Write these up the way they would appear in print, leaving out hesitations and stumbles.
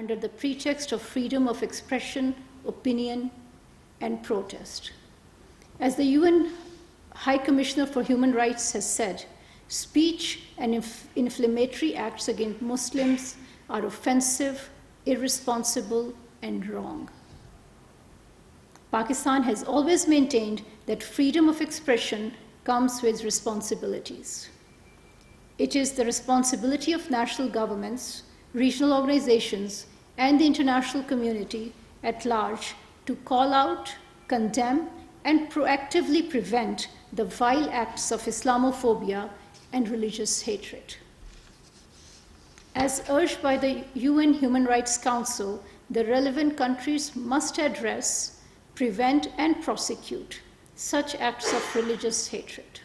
under the pretext of freedom of expression, opinion, and protest. As the UN High Commissioner for Human Rights has said, speech and inflammatory acts against Muslims are offensive, irresponsible, and wrong. Pakistan has always maintained that freedom of expression comes with responsibilities. It is the responsibility of national governments, regional organizations, and the international community at large to call out, condemn, and proactively prevent the vile acts of Islamophobia and religious hatred. As urged by the UN Human Rights Council, the relevant countries must address, prevent, and prosecute such acts of religious hatred.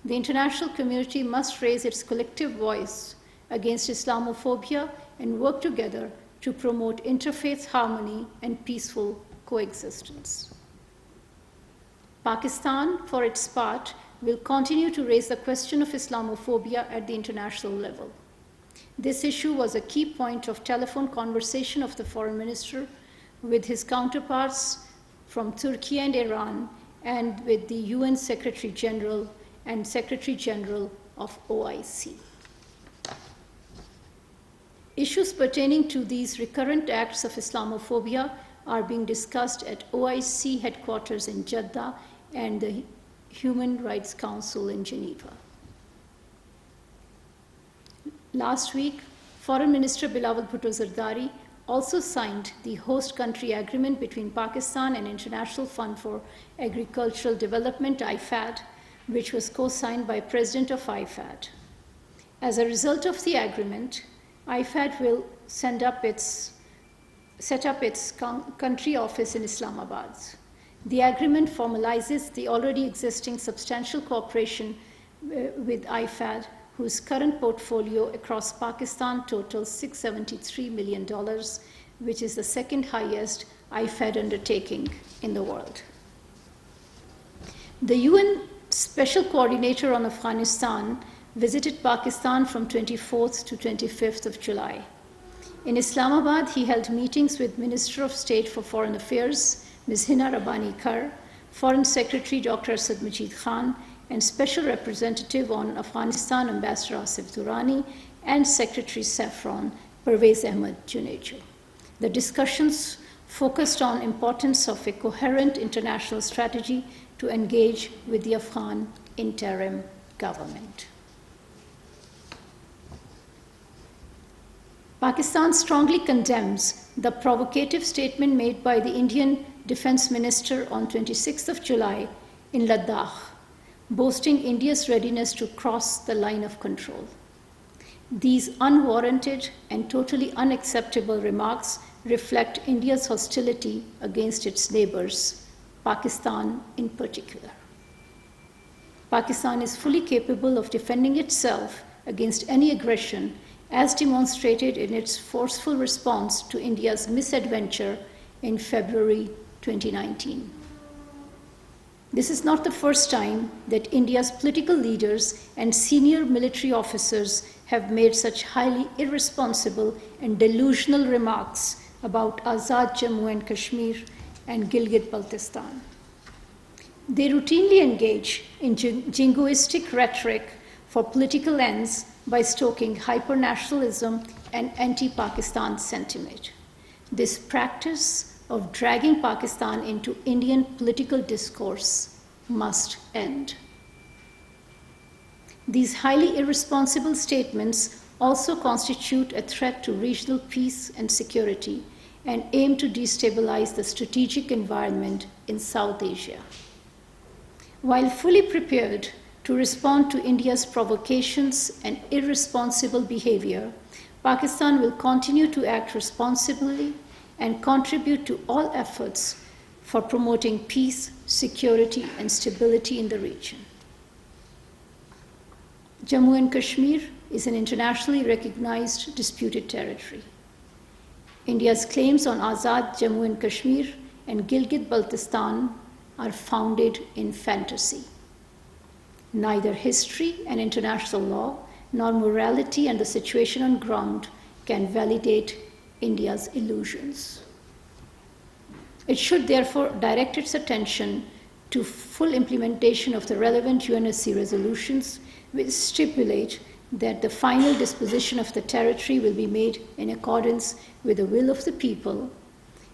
The international community must raise its collective voice against Islamophobia and work together to promote interfaith harmony and peaceful coexistence. Pakistan, for its part, will continue to raise the question of Islamophobia at the international level. This issue was a key point of telephone conversation of the foreign minister with his counterparts from Turkey and Iran and with the UN Secretary General and Secretary General of OIC. Issues pertaining to these recurrent acts of Islamophobia are being discussed at OIC headquarters in Jeddah and the Human Rights Council in Geneva. Last week, Foreign Minister Bilawal Bhutto Zardari also signed the host country agreement between Pakistan and International Fund for Agricultural Development, IFAD, which was co-signed by President of IFAD. As a result of the agreement, IFAD will set up its country office in Islamabad. The agreement formalizes the already existing substantial cooperation with IFAD, whose current portfolio across Pakistan totals $673 million, which is the second highest IFAD undertaking in the world. The UN Special Coordinator on Afghanistan visited Pakistan from 24th to 25th of July. In Islamabad, he held meetings with Minister of State for Foreign Affairs, Ms. Hina Rabbani Kar, Foreign Secretary Dr. Asad Majid Khan, and Special Representative on Afghanistan Ambassador Asif Durrani, and Secretary Saffron Pervez Ahmad Junejo. The discussions focused on importance of a coherent international strategy to engage with the Afghan interim government. Pakistan strongly condemns the provocative statement made by the Indian Defense Minister on 26th of July in Ladakh, boasting India's readiness to cross the line of control. These unwarranted and totally unacceptable remarks reflect India's hostility against its neighbors, Pakistan in particular. Pakistan is fully capable of defending itself against any aggression, as demonstrated in its forceful response to India's misadventure in February 2019. This is not the first time that India's political leaders and senior military officers have made such highly irresponsible and delusional remarks about Azad Jammu and Kashmir and Gilgit-Baltistan. They routinely engage in jingoistic rhetoric for political ends by stoking hyper-nationalism and anti-Pakistan sentiment. This practice of dragging Pakistan into Indian political discourse must end. These highly irresponsible statements also constitute a threat to regional peace and security and aim to destabilize the strategic environment in South Asia. While fully prepared to respond to India's provocations and irresponsible behavior, Pakistan will continue to act responsibly and contribute to all efforts for promoting peace, security, and stability in the region. Jammu and Kashmir is an internationally recognized disputed territory. India's claims on Azad Jammu and Kashmir and Gilgit-Baltistan are founded in fantasy. Neither history and international law, nor morality and the situation on ground can validate India's illusions. It should therefore direct its attention to full implementation of the relevant UNSC resolutions, which stipulate that the final disposition of the territory will be made in accordance with the will of the people,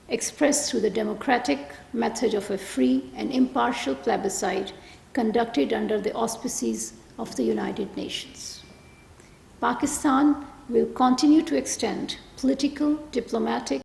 expressed through the democratic method of a free and impartial plebiscite conducted under the auspices of the United Nations. Pakistan will continue to extend political, diplomatic,